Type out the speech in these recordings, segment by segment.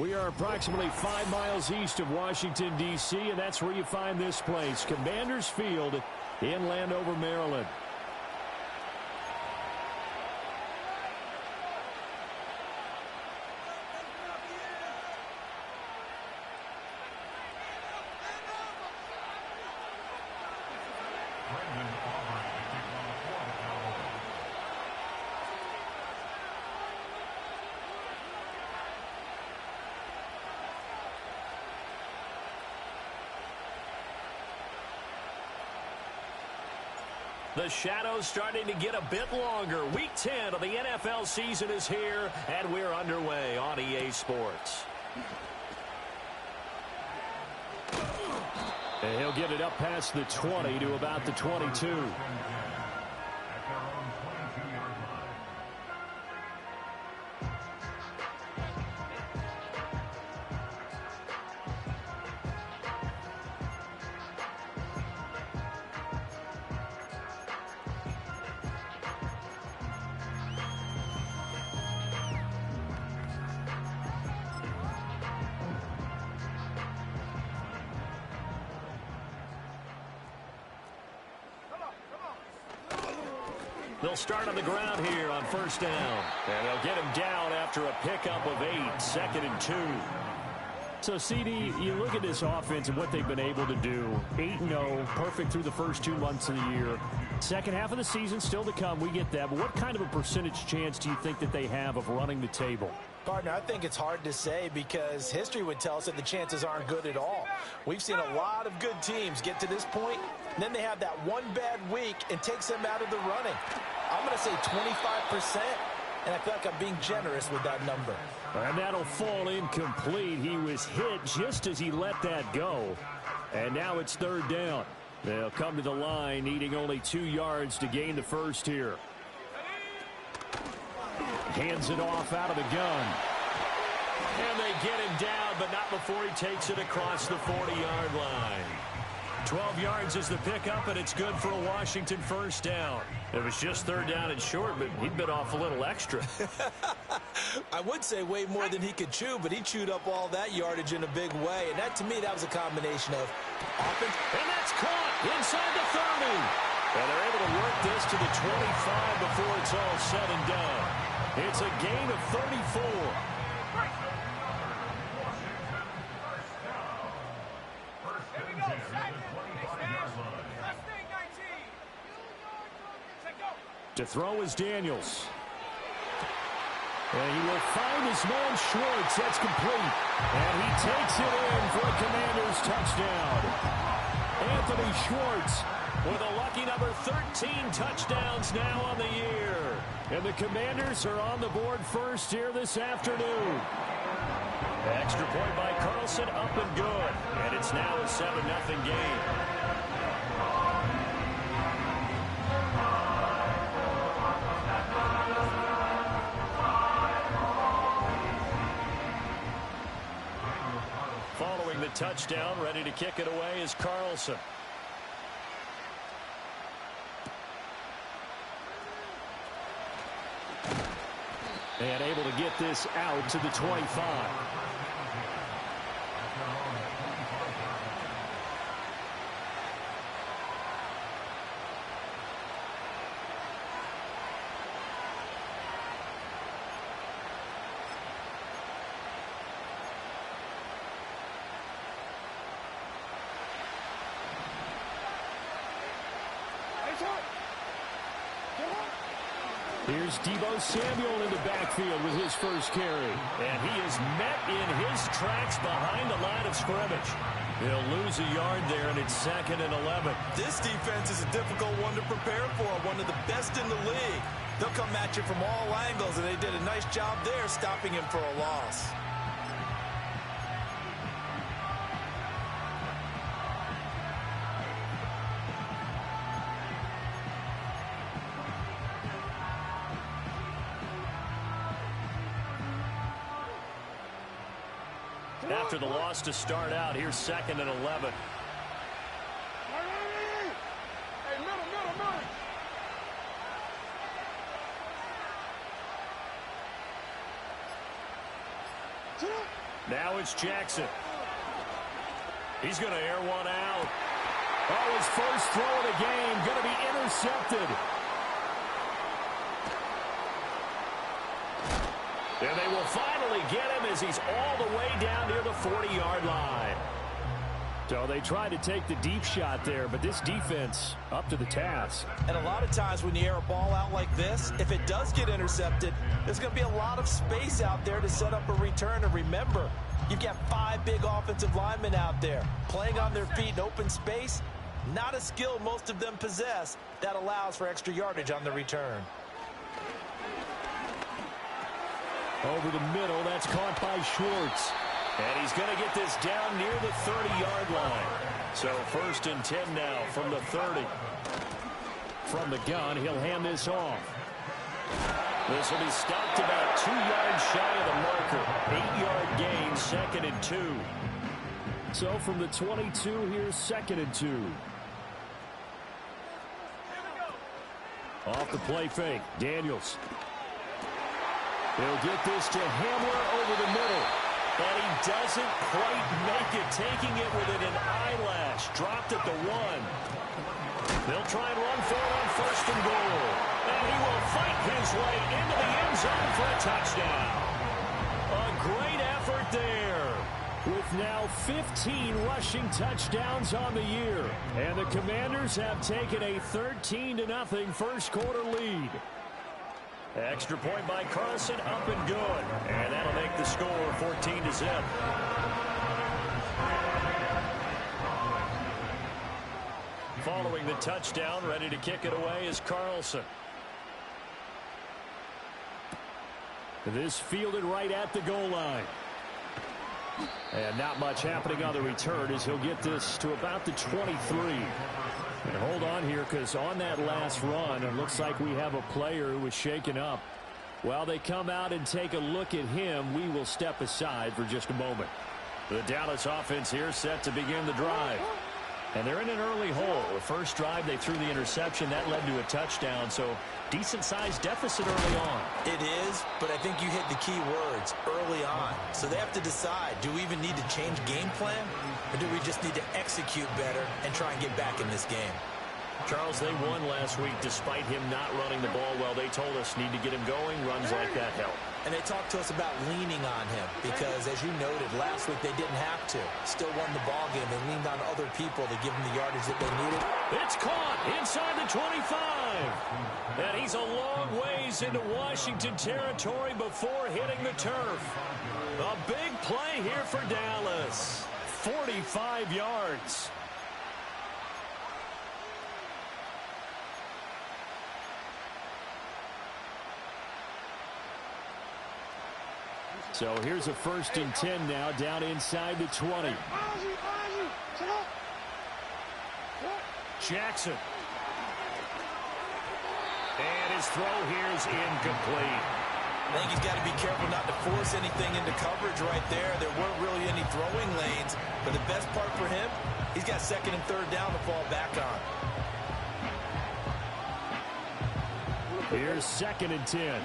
We are approximately 5 miles east of Washington, D.C., and that's where you find this place, Commanders Field in Landover, Maryland. The shadow's starting to get a bit longer. Week 10 of the NFL season is here, and we're underway on EA Sports. And he'll get it up past the 20 to about the 22. They'll start on the ground here on first down. And they'll get him down after a pickup of 8, 2nd and 2. So, CD, you look at this offense and what they've been able to do. 8-0, perfect through the first 2 months of the year. Second half of the season still to come, we get that. But what kind of a percentage chance do you think that they have of running the table? Partner, I think it's hard to say because history would tell us that the chances aren't good at all. We've seen a lot of good teams get to this point, and then they have that one bad week and takes them out of the running. I'm going to say 25%, and I feel like I'm being generous with that number. And that'll fall incomplete. He was hit just as he let that go. And now it's third down. They'll come to the line, needing only 2 yards to gain the first here. Hands it off out of the gun. And they get him down, but not before he takes it across the 40-yard line. 12 yards is the pickup, and it's good for a Washington first down. It was just third down and short, but he bit off a little extra. I would say way more than he could chew, but he chewed up all that yardage in a big way. And that, to me, that was a combination of offense. And that's caught inside the 30. And they're able to work this to the 25 before it's all said and done. It's a gain of 34. To throw is Daniels. And he will find his man Schwartz. That's complete. And he takes it in for a Commanders touchdown. Anthony Schwartz with a lucky number 13 touchdowns now on the year. And the Commanders are on the board first here this afternoon. Extra point by Carlson, up and good. And it's now a 7-0 game. Following the touchdown, ready to kick it away is Carlson. And able to get this out to the 25. Here's Deebo Samuel in the backfield with his first carry. And he is met in his tracks behind the line of scrimmage. He'll lose a yard there, and it's 2nd and 11. This defense is a difficult one to prepare for, one of the best in the league. They'll come at you from all angles, and they did a nice job there stopping him for a loss. After the loss to start out, here's 2nd and 11. Now it's Jackson. He's going to air one out. Oh, his first throw of the game going to be intercepted. And they will finally get him as he's all the way down near the 40-yard line. So they tried to take the deep shot there, but this defense up to the task. And a lot of times when you air a ball out like this, if it does get intercepted, there's going to be a lot of space out there to set up a return. And remember, you've got 5 big offensive linemen out there playing on their feet in open space. Not a skill most of them possess that allows for extra yardage on the return. Over the middle, that's caught by Schwartz. And he's going to get this down near the 30-yard line. So 1st and 10 now from the 30. From the gun, he'll hand this off. This will be stopped about 2 yards shy of the marker. 8-yard gain, 2nd and 2. So from the 22, here's 2nd and 2. Off the play fake, Daniels. He'll get this to Hamler over the middle. And he doesn't quite make it, taking it within an eyelash. Dropped at the 1. They'll try and run for it on 1st and goal. And he will fight his way into the end zone for a touchdown. A great effort there. With now 15 rushing touchdowns on the year. And the Commanders have taken a 13-0 first quarter lead. Extra point by Carlson, up and good. And that'll make the score 14-0. Following the touchdown, ready to kick it away is Carlson. This fielded right at the goal line. And not much happening on the return as he'll get this to about the 23. And hold on here, because on that last run, it looks like we have a player who was shaken up. While they come out and take a look at him, we will step aside for just a moment. The Dallas offense here set to begin the drive. And they're in an early hole. The first drive, they threw the interception. That led to a touchdown, so decent-sized deficit early on. It is, but I think you hit the key words, early on. So they have to decide, do we even need to change game plan, or do we just need to execute better and try and get back in this game? Charles, they won last week despite him not running the ball well. They told us need to get him going. Runs like that help. And they talked to us about leaning on him because, as you noted, last week they didn't have to. Still won the ball game. They leaned on other people to give them the yardage that they needed. It's caught inside the 25. And he's a long ways into Washington territory before hitting the turf. A big play here for Dallas. 45 yards. So here's a 1st and 10 now, down inside the 20. Jackson. And his throw here is incomplete. I think he's got to be careful not to force anything into coverage right there. There weren't really any throwing lanes, but the best part for him, he's got 2nd and 3rd down to fall back on. Here's 2nd and 10.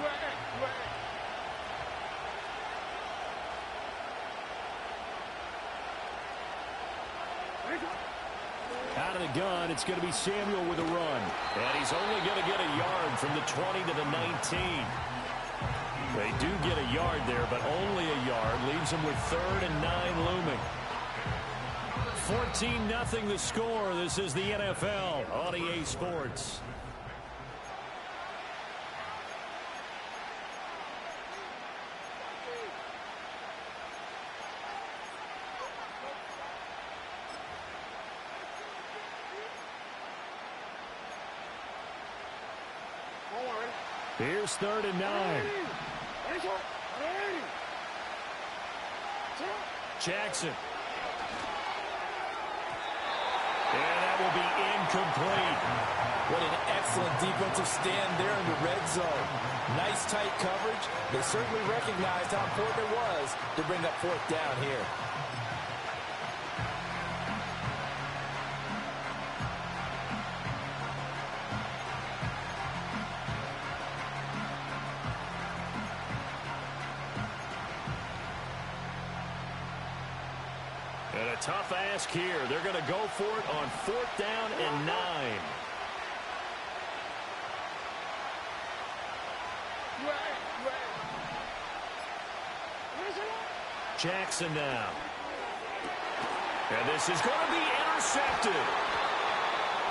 Out of the gun, it's going to be Samuel with a run. And he's only going to get a yard from the 20 to the 19. They do get a yard there, but only a yard. Leaves them with 3rd and 9 looming. 14-0 the score. This is the NFL on EA Sports. Here's 3rd and 9. Jackson. And that will be incomplete. What an excellent defensive stand there in the red zone. Nice tight coverage. They certainly recognized how important it was to bring up 4th down here. Tough ask here. They're going to go for it on 4th down and 9. Jackson now. And this is going to be intercepted.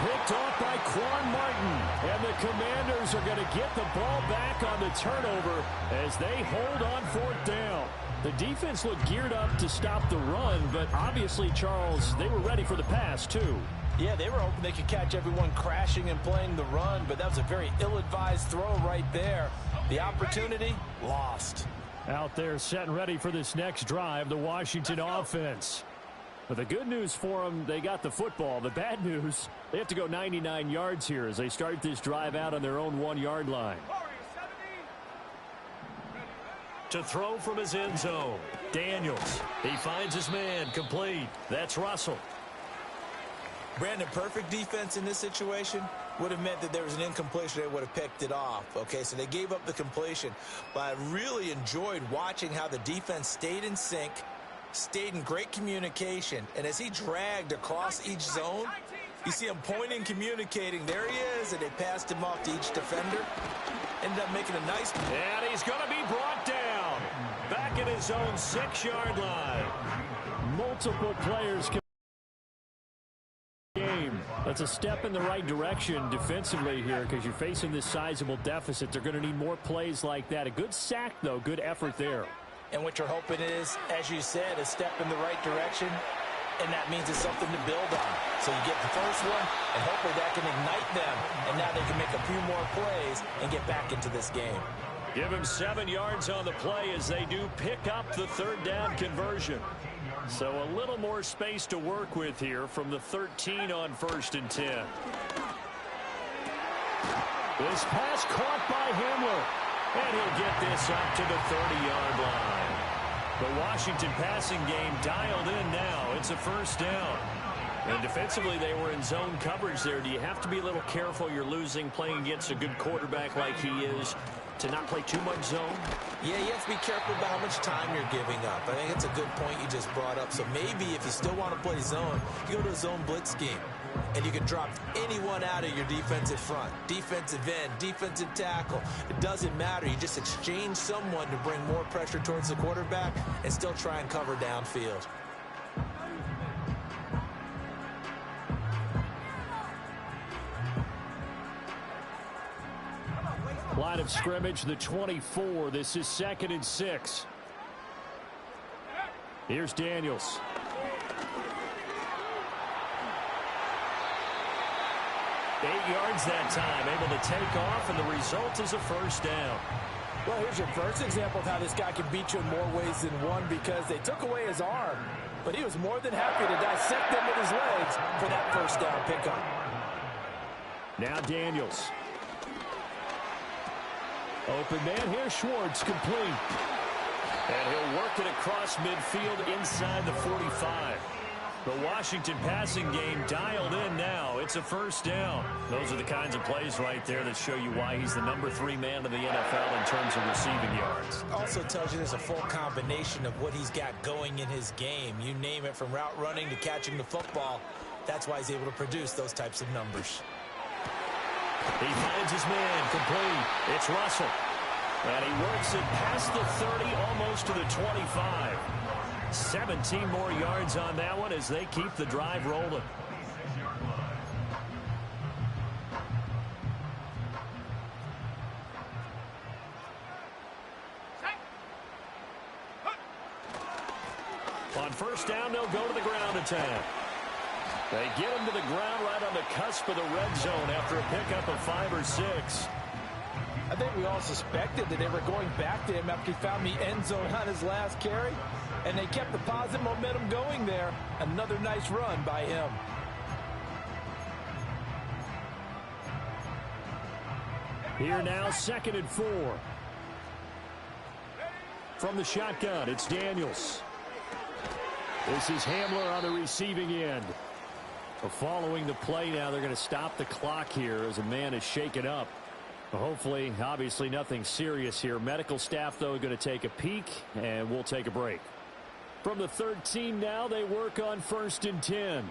Picked off by Quan Martin. And the Commanders are going to get the ball back on the turnover as they hold on 4th down. The defense looked geared up to stop the run, but obviously, Charles, they were ready for the pass, too. Yeah, they were hoping they could catch everyone crashing and playing the run, but that was a very ill-advised throw right there. The opportunity, lost. Out there set and ready for this next drive, the Washington offense. But the good news for them, they got the football. The bad news, they have to go 99 yards here as they start this drive out on their own 1-yard line. To throw from his end zone, Daniels. He finds his man, complete. That's Russell. Brandon, perfect defense in this situation would have meant that there was an incompletion. They would have picked it off. Okay, so they gave up the completion. But I really enjoyed watching how the defense stayed in sync, stayed in great communication. And as he dragged across each zone, you see him pointing, communicating. There he is, and they passed him off to each defender. Ended up making a nice... And he's going to be brought down. Back at his own 6-yard line. Multiple players can... game. That's a step in the right direction defensively here because you're facing this sizable deficit. They're going to need more plays like that. A good sack, though. Good effort there. And what you're hoping is, as you said, a step in the right direction, and that means it's something to build on. So you get the first one, and hopefully that can ignite them, and now they can make a few more plays and get back into this game. Give him 7 yards on the play as they do pick up the 3rd down conversion. So a little more space to work with here from the 13 on 1st and 10. This pass caught by Hamler. And he'll get this up to the 30-yard line. The Washington passing game dialed in now. It's a 1st down. And defensively, they were in zone coverage there. Do you have to be a little careful? You're losing playing against a good quarterback like he is to not play too much zone? Yeah, you have to be careful about how much time you're giving up. I think it's a good point you just brought up. So maybe if you still want to play zone, you go to a zone blitz scheme. And you can drop anyone out of your defensive front, defensive end, defensive tackle. It doesn't matter. You just exchange someone to bring more pressure towards the quarterback and still try and cover downfield. Line of scrimmage, the 24. This is 2nd and 6. Here's Daniels. Eight yards that time, able to take off, and the result is a 1st down. Well, here's your first example of how this guy can beat you in more ways than one because they took away his arm, but he was more than happy to dissect them with his legs for that 1st down pickup. Now Daniels. Open man here, Schwartz, complete. And he'll work it across midfield inside the 45. The Washington passing game dialed in now. It's a 1st down. Those are the kinds of plays right there that show you why he's the number 3 man in the NFL in terms of receiving yards. Also tells you there's a full combination of what he's got going in his game. You name it, from route running to catching the football. That's why he's able to produce those types of numbers. He finds his man, complete. It's Russell. And he works it past the 30, almost to the 25. 17 more yards on that one as they keep the drive rolling. On 1st down, they'll go to the ground attack. They get him to the ground right on the cusp of the red zone after a pickup of 5 or 6. I think we all suspected that they were going back to him after he found the end zone on his last carry, and they kept the positive momentum going there. Another nice run by him. Here now, 2nd and 4. From the shotgun, it's Daniels. This is Hamler on the receiving end. Following the play now, they're going to stop the clock here as a man is shaken up. Hopefully, obviously nothing serious here. Medical staff, though, going to take a peek, and we'll take a break. From the 13 now, they work on 1st and 10.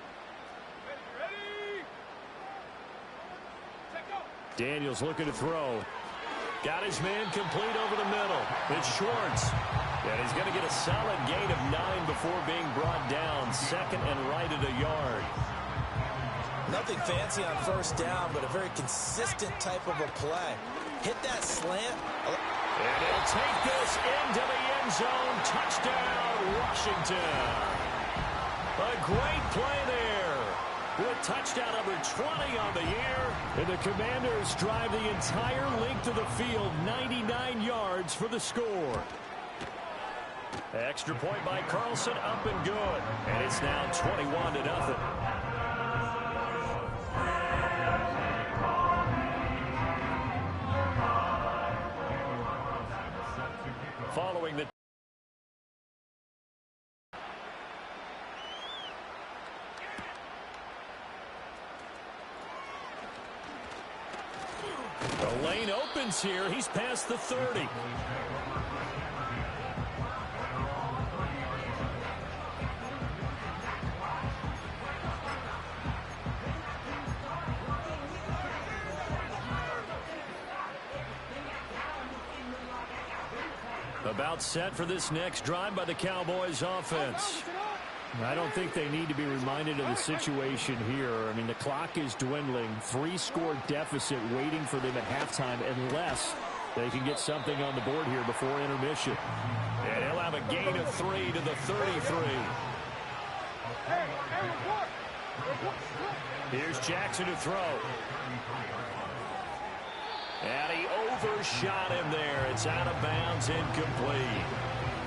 Daniels looking to throw. Got his man complete over the middle. It's Schwartz. And he's going to get a solid gain of 9 before being brought down. 2nd and right at a yard. Nothing fancy on 1st down, but a very consistent type of a play. Hit that slant. And he'll take this into the end zone. Touchdown, Washington. A great play there. With touchdown number 20 on the year. And the Commanders drive the entire length of the field, 99 yards for the score. Extra point by Carlson, up and good. And it's now 21-0. Following the lane opens here. He's past the 30. About set for this next drive by the Cowboys offense. I don't think they need to be reminded of the situation here. I mean, the clock is dwindling. 3-score deficit waiting for them at halftime unless they can get something on the board here before intermission. And he'll have a gain of 3 to the 33. Here's Jackson to throw. And he overshot him there. It's out of bounds, incomplete.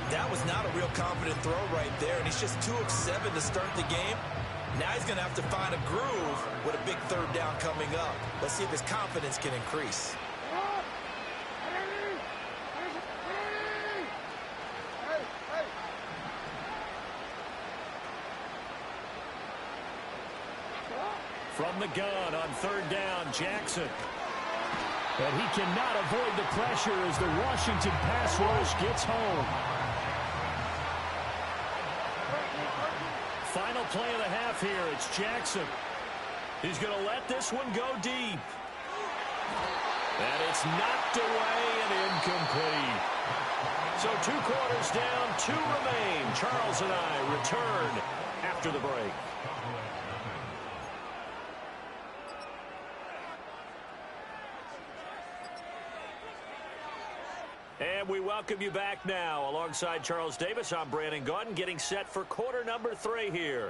That was not a real confident throw right there, and he's just 2 of 7 to start the game. Now he's going to have to find a groove with a big 3rd down coming up. Let's see if his confidence can increase. From the gun on 3rd down, Jackson. And he cannot avoid the pressure as the Washington pass rush gets home. Final play of the half here. It's Jackson. He's going to let this one go deep. And it's knocked away and incomplete. So 2 quarters down, 2 remain. Charles and I return after the break. And we welcome you back now. Alongside Charles Davis, I'm Brandon Gaudin, getting set for quarter number 3 here.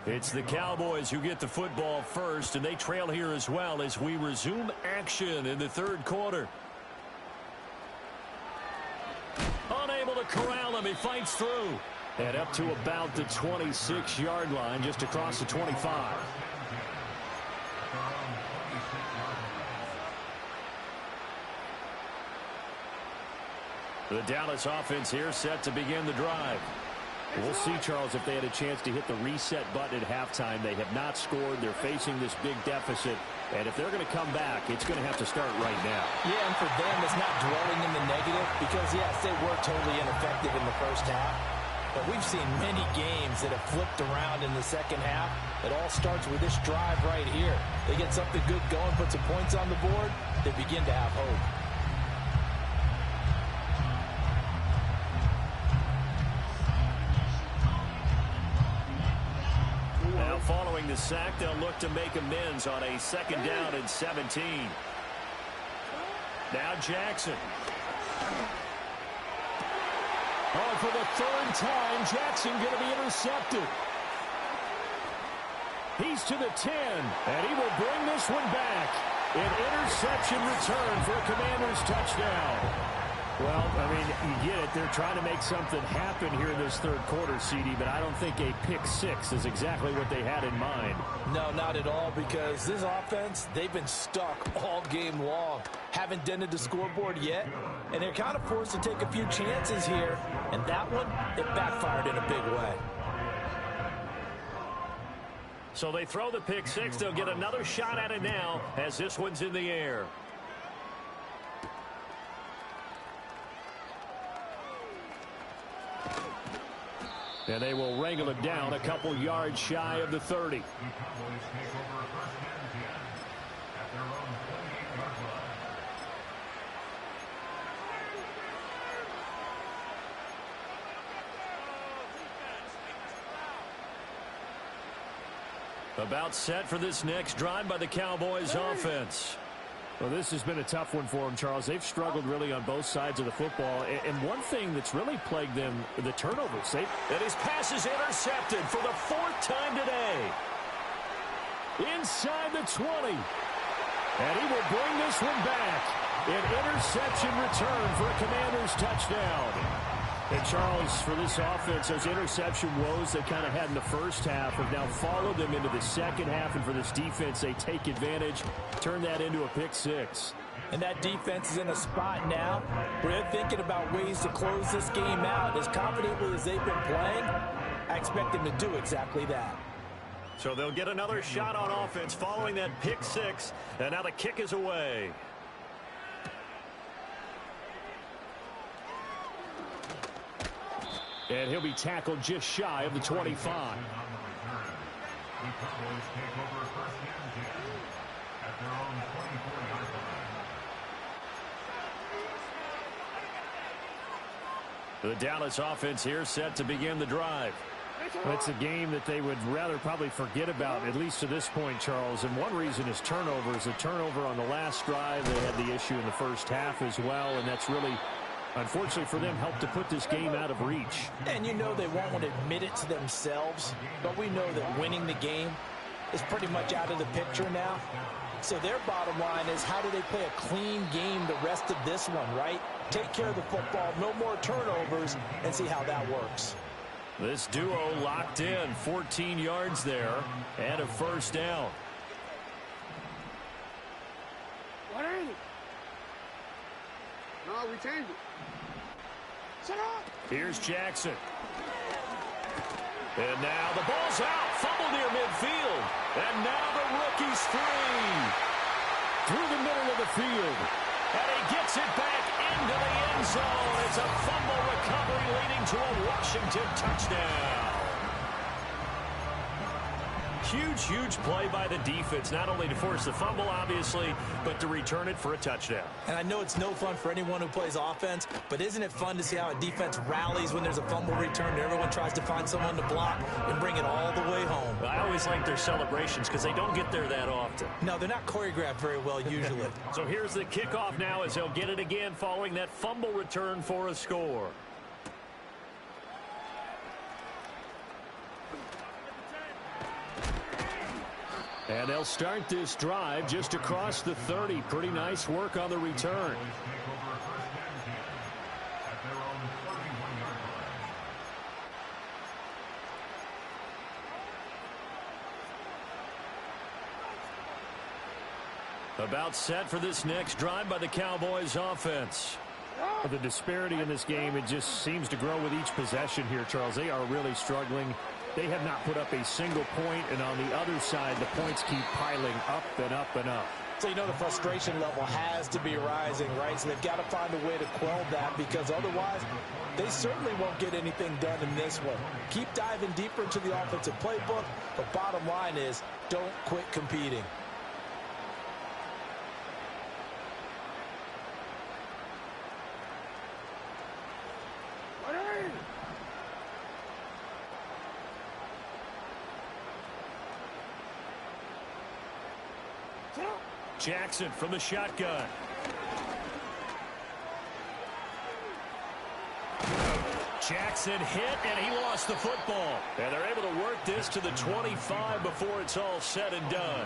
It's the Cowboys who get the football first, and they trail here as well as we resume action in the 3rd quarter. Unable to corral him, he fights through. And up to about the 26-yard line, just across the 25. The Dallas offense here set to begin the drive. We'll see, Charles, if they had a chance to hit the reset button at halftime. They have not scored. They're facing this big deficit. And if they're going to come back, it's going to have to start right now. Yeah, and for them, it's not dwelling in the negative because, yes, they were totally ineffective in the 1st half. But we've seen many games that have flipped around in the 2nd half. It all starts with this drive right here. They get something good going, put some points on the board, they begin to have hope. Following the sack, they'll look to make amends on a 2nd down and 17. Now Jackson. Oh, for the 3rd time, Jackson going to be intercepted. He's to the 10, and he will bring this one back. An interception return for a Commanders touchdown. Well, I mean, you get it. They're trying to make something happen here in this 3rd quarter, CD, but I don't think a pick 6 is exactly what they had in mind. No, not at all, because this offense, they've been stuck all game long. Haven't dented the scoreboard yet, and they're kind of forced to take a few chances here, and that one, it backfired in a big way. So they throw the pick 6. They'll get another shot at it now as this one's in the air. And they will wrangle it down a couple yards shy of the 30. About set for this next drive by the Cowboys offense. Well, this has been a tough one for them, Charles. They've struggled really on both sides of the football. And one thing that's really plagued them, the turnovers. And his pass is intercepted for the 4th time today. Inside the 20. And he will bring this one back. An interception return for a Commanders touchdown. And Charles, for this offense, those interception woes they kind of had in the first half have now followed them into the second half. And for this defense, they take advantage, turn that into a pick six. And that defense is in a spot now where they're thinking about ways to close this game out. As confidently as they've been playing, I expect them to do exactly that. So they'll get another shot on offense following that pick six. And now the kick is away. And he'll be tackled just shy of the 25. The Dallas offense here set to begin the drive. It's a game that they would rather probably forget about, at least to this point, Charles. And one reason is turnovers. A turnover on the last drive. They had the issue in the first half as well, and that's really, unfortunately for them, helped to put this game out of reach. And you know they won't want to admit it to themselves, but we know that winning the game is pretty much out of the picture now. So their bottom line is, how do they play a clean game the rest of this one, right? Take care of the football, no more turnovers, and see how that works. This duo locked in, 14 yards there, and a first down. What is it? No, we changed it. Shut up! Here's Jackson. And now the ball's out. Fumble near midfield. And now the rookie's free. Through the middle of the field. And he gets it back into the end zone. It's a fumble recovery leading to a Washington touchdown. Huge, huge play by the defense, not only to force the fumble, obviously, but to return it for a touchdown. And I know it's no fun for anyone who plays offense, but isn't it fun to see how a defense rallies when there's a fumble return and everyone tries to find someone to block and bring it all the way home? I always like their celebrations because they don't get there that often. No, they're not choreographed very well usually. So here's the kickoff now as they'll get it again following that fumble return for a score. And they'll start this drive just across the 30. Pretty nice work on the return. About set for this next drive by the Cowboys offense. The disparity in this game, it just seems to grow with each possession here, Charles. They are really struggling. They have not put up a single point, and on the other side, the points keep piling up and up and up. So you know the frustration level has to be rising, right? So they've got to find a way to quell that, because otherwise they certainly won't get anything done in this one. Keep diving deeper into the offensive playbook, but bottom line is, don't quit competing. Jackson from the shotgun. Jackson hit, and he lost the football. And they're able to work this to the 25 before it's all said and done.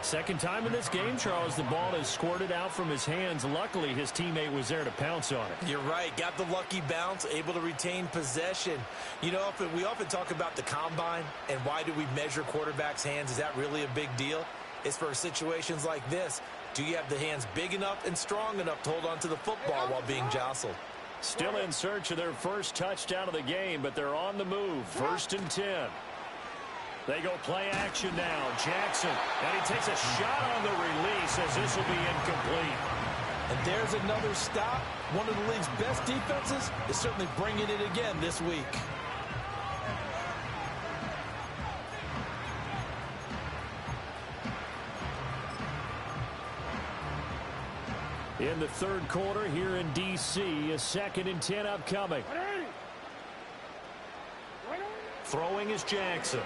Second time in this game, Charles, the ball has squirted out from his hands. Luckily, his teammate was there to pounce on it. You're right. Got the lucky bounce, able to retain possession. You know, we often talk about the combine and why do we measure quarterbacks' hands. Is that really a big deal? It's for situations like this. Do you have the hands big enough and strong enough to hold on to the football while being jostled? Still in search of their first touchdown of the game, but they're on the move. 1st and 10. They go play action now. Jackson, and he takes a shot on the release as this will be incomplete. And there's another stop. One of the league's best defenses is certainly bringing it again this week. In the third quarter here in D.C., a 2nd and 10 upcoming. Throwing is Jackson.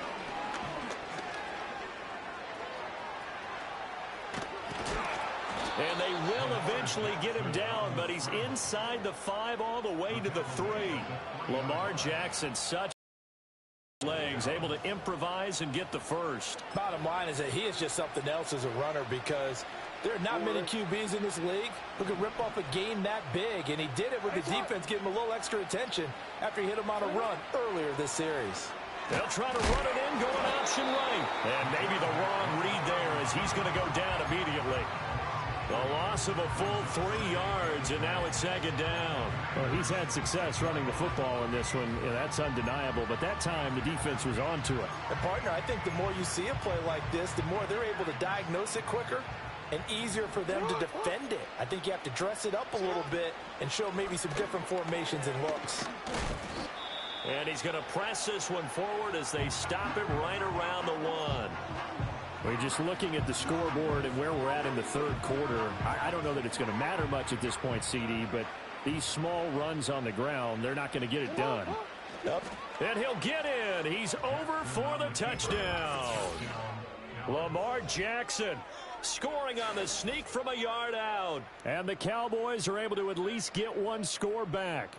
And they will eventually get him down, but he's inside the 5 all the way to the 3. Lamar Jackson, such legs, able to improvise and get the first. Bottom line is that he is just something else as a runner, because there are not many QBs in this league who can rip off a game that big, and he did it with the defense giving him a little extra attention after he hit him on a run earlier this series. They'll try to run it in, going option right. And maybe the wrong read there, as he's going to go down immediately. The loss of a full 3 yards, and now it's 2nd down. Well, he's had success running the football in this one. Yeah, that's undeniable, but that time the defense was on to it. And partner, I think the more you see a play like this, the more they're able to diagnose it quicker and easier for them to defend it. I think you have to dress it up a little bit and show maybe some different formations and looks. And he's going to press this one forward as they stop it right around the 1. We're just looking at the scoreboard and where we're at in the third quarter. I don't know that it's going to matter much at this point, CD, but these small runs on the ground, they're not going to get it done. Yep. And he'll get in. He's over for the touchdown. Lamar Jackson scoring on the sneak from a yard out. And the Cowboys are able to at least get one score back.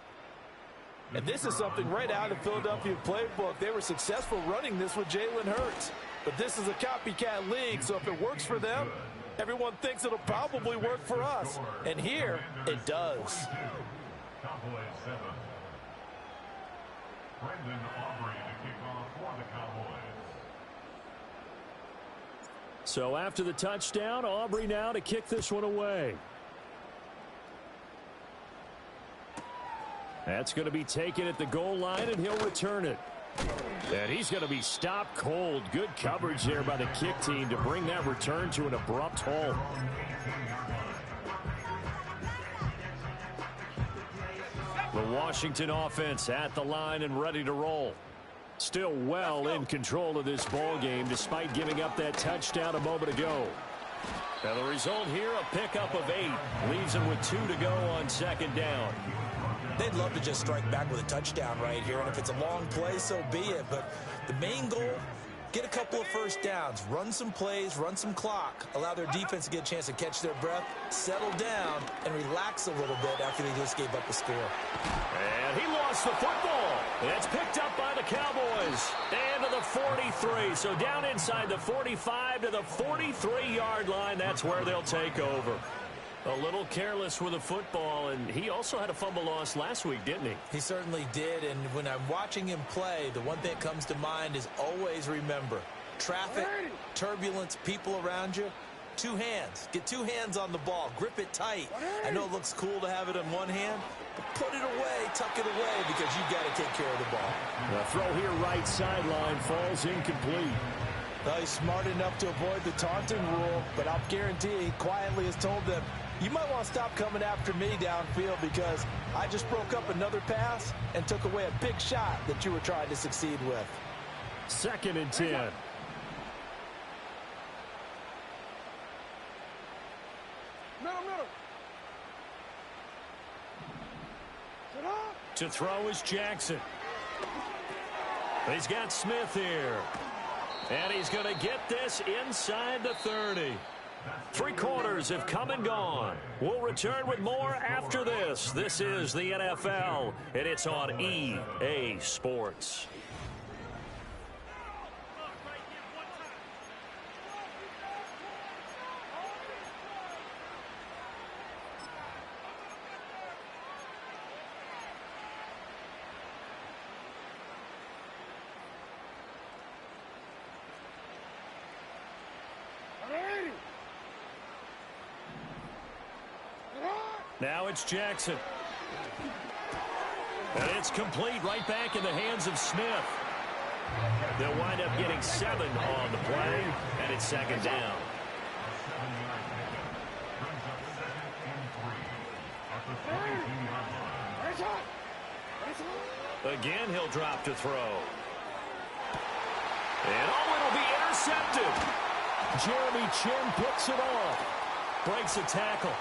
And this is something right out of Philadelphia playbook. They were successful running this with Jalen Hurts. But this is a copycat league, so if it works for them, everyone thinks it'll probably work for us. And here, it does. So after the touchdown, Aubrey now to kick this one away. That's going to be taken at the goal line, and he'll return it. And he's going to be stopped cold. Good coverage there by the kick team to bring that return to an abrupt halt. The Washington offense at the line and ready to roll. Still well in control of this ball game despite giving up that touchdown a moment ago. Now the result here, a pickup of 8. Leaves them with 2 to go on 2nd down. They'd love to just strike back with a touchdown right here, and if it's a long play, so be it. But the main goal, get a couple of first downs, run some plays, run some clock, allow their defense to get a chance to catch their breath, settle down, and relax a little bit after they just gave up a score. And he lost the football. It's picked up by the Cowboys. And to the 43. So down inside the 45 to the 43-yard line. That's where they'll take over. A little careless with the football, and he also had a fumble loss last week, didn't he? He certainly did, and when I'm watching him play, the one thing that comes to mind is always remember, traffic, turbulence, people around you, 2 hands. Get 2 hands on the ball. Grip it tight. I know it looks cool to have it in one hand, but put it away, tuck it away, because you've got to take care of the ball. The throw here right sideline falls incomplete. Well, he's smart enough to avoid the taunting rule, but I'll guarantee he quietly has told them, you might want to stop coming after me downfield because I just broke up another pass and took away a big shot that you were trying to succeed with. 2nd and 10. Middle. Sit up. To throw is Jackson. He's got Smith here. And he's going to get this inside the 30. 3 quarters have come and gone. We'll return with more after this. This is the NFL, and it's on EA Sports. Now it's Jackson. And it's complete right back in the hands of Smith. They'll wind up getting 7 on the play, and it's 2nd down. Again, he'll drop to throw. And it'll be intercepted. Jeremy Chin picks it off. Breaks a tackle.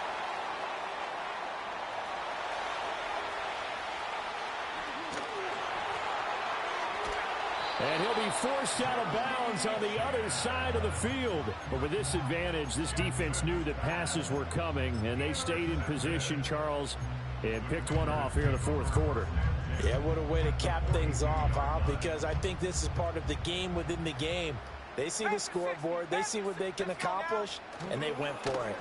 And he'll be forced out of bounds on the other side of the field. But with this advantage, this defense knew that passes were coming, and they stayed in position, Charles, and picked one off here in the fourth quarter. Yeah, what a way to cap things off, huh? Because I think this is part of the game within the game. They see the scoreboard, they see what they can accomplish, and they went for it.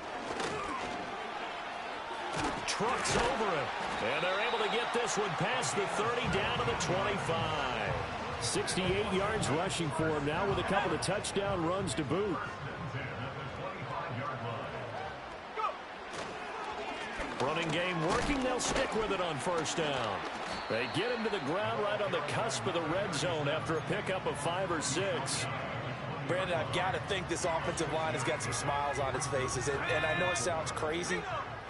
Trucks over him, and they're able to get this one past the 30 down to the 25. 68 yards rushing for him now with a couple of touchdown runs to boot. Running game working. They'll stick with it on first down. They get him to the ground right on the cusp of the red zone after a pickup of 5 or 6. Brandon, I've got to think this offensive line has got some smiles on its faces. And I know it sounds crazy,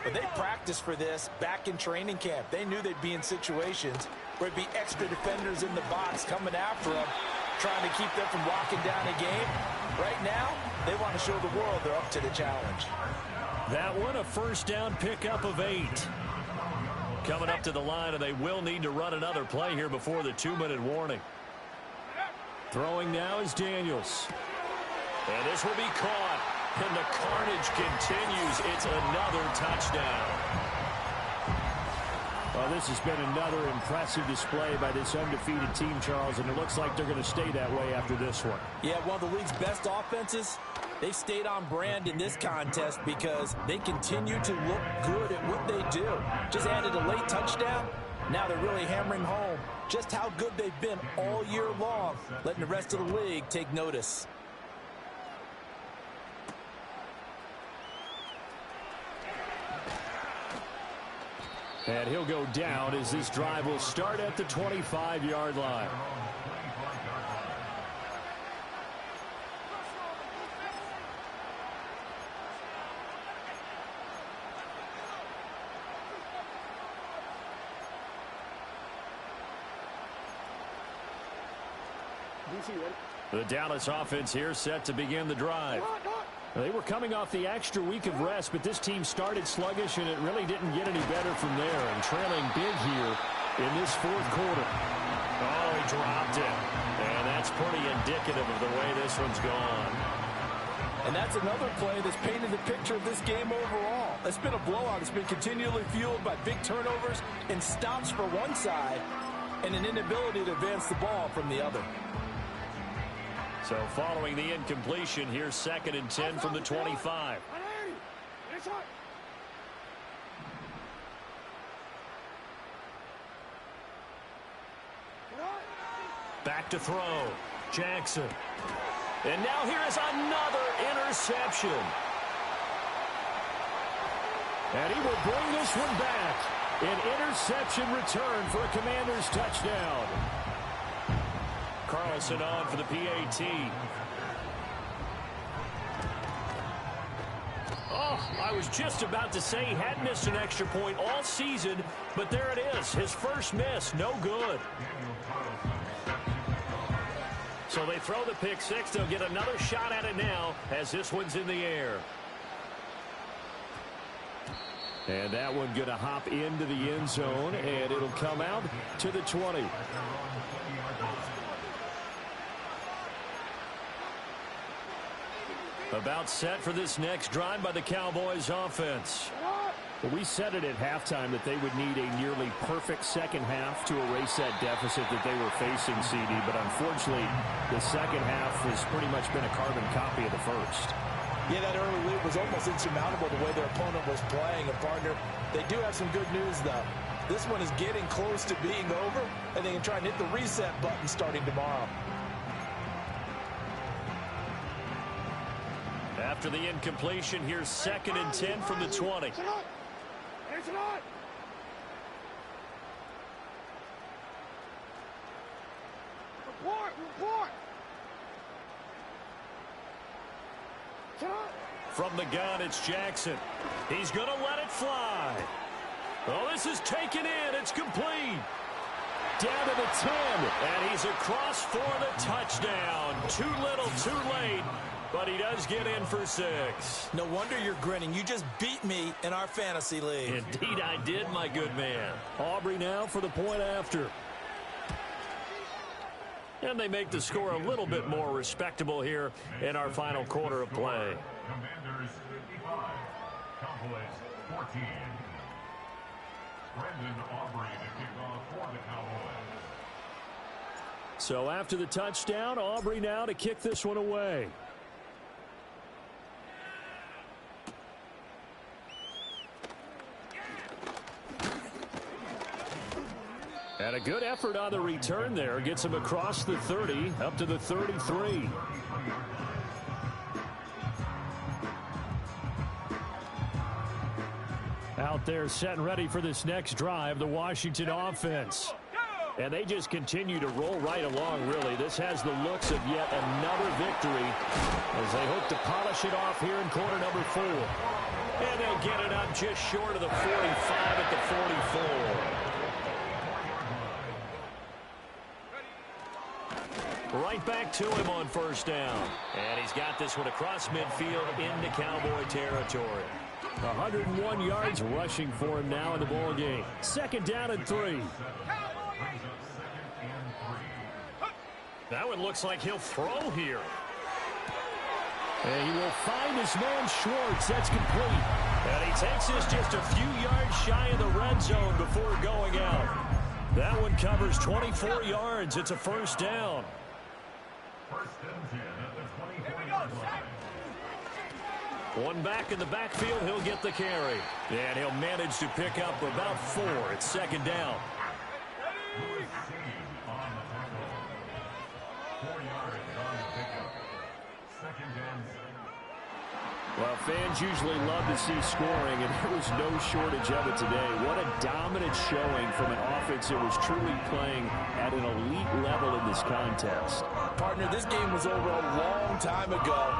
but they practiced for this back in training camp. They knew they'd be in situations where it'd be extra defenders in the box coming after them, trying to keep them from locking down a game. Right now, they want to show the world they're up to the challenge. That one, a first down pickup of 8. Coming up to the line, and they will need to run another play here before the 2-minute warning. Throwing now is Daniels. And this will be caught. And the carnage continues. It's another touchdown. Well, this has been another impressive display by this undefeated team, Charles, and it looks like they're going to stay that way after this one. Yeah, one of the league's best offenses. They've stayed on brand in this contest because they continue to look good at what they do. Just added a late touchdown. Now they're really hammering home just how good they've been all year long, letting the rest of the league take notice. And he'll go down as this drive will start at the 25-yard line. The Dallas offense here set to begin the drive. They were coming off the extra week of rest, but this team started sluggish, and it really didn't get any better from there, and trailing big here in this fourth quarter. Oh, he dropped it. And that's pretty indicative of the way this one's gone. And that's another play that's painted the picture of this game overall. It's been a blowout. It's been continually fueled by big turnovers and stops for one side and an inability to advance the ball from the other. So following the incompletion, here's 2nd and 10 from the 25. Back to throw. Jackson. And now here is another interception. And he will bring this one back. An interception return for a Commanders touchdown. Carlson on for the PAT. Oh, I was just about to say he had missed an extra point all season, but there it is. His first miss, no good. So they throw the pick six. They'll get another shot at it now as this one's in the air. And that one going to hop into the end zone, and it'll come out to the 20. About set for this next drive by the Cowboys offense. Well, we said it at halftime that they would need a nearly perfect second half to erase that deficit that they were facing, CD. But unfortunately, the second half has pretty much been a carbon copy of the first. Yeah, that early lead was almost insurmountable the way their opponent was playing. And, partner, they do have some good news, though. This one is getting close to being over, and they can try and hit the reset button starting tomorrow. After the incompletion, here's 2nd and 10 from the 20. Report! From the gun, it's Jackson. He's going to let it fly. Oh, this is taken in. It's complete. Down to the 10. And he's across for the touchdown. Too little, too late. But he does get in for 6. No wonder you're grinning. You just beat me in our fantasy league. Indeed I did, my good man. Aubrey now for the point after. And they make the score a little bit more respectable here in our final quarter of play. Commanders 55, Cowboys 14. Brandon Aubrey to kick off for the Cowboys. So after the touchdown, Aubrey now to kick this one away. And a good effort on the return there. Gets him across the 30, up to the 33. Out there set and ready for this next drive, the Washington offense. And they just continue to roll right along, really. This has the looks of yet another victory as they hope to polish it off here in quarter number 4. And they'll get it up just short of the 45 at the 44. Right back to him on first down. And he's got this one across midfield into Cowboy territory. 101 yards rushing for him now in the ball game. Second down and 3. That one looks like he'll throw here. And he will find his man Schwartz. That's complete. And he takes this just a few yards shy of the red zone before going out. That one covers 24 yards. It's a first down. One back in the backfield, he'll get the carry. And he'll manage to pick up about 4. It's second down. Well, fans usually love to see scoring, and there was no shortage of it today. What a dominant showing from an offense that was truly playing at an elite level in this contest. Partner, this game was over a long time ago,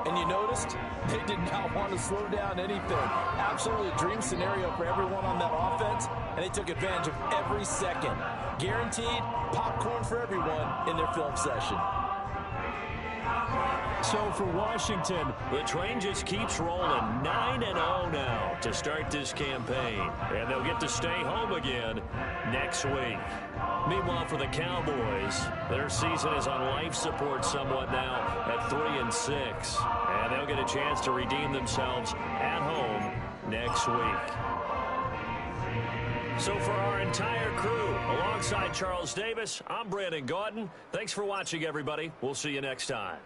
and you noticed they did not want to slow down anything. Absolutely a dream scenario for everyone on that offense, and they took advantage of every second. Guaranteed popcorn for everyone in their film session. So for Washington, the train just keeps rolling. 9-0 now to start this campaign. And they'll get to stay home again next week. Meanwhile, for the Cowboys, their season is on life support somewhat now at 3-6. And they'll get a chance to redeem themselves at home next week. So for our entire crew, alongside Charles Davis, I'm Brandon Gaudin. Thanks for watching, everybody. We'll see you next time.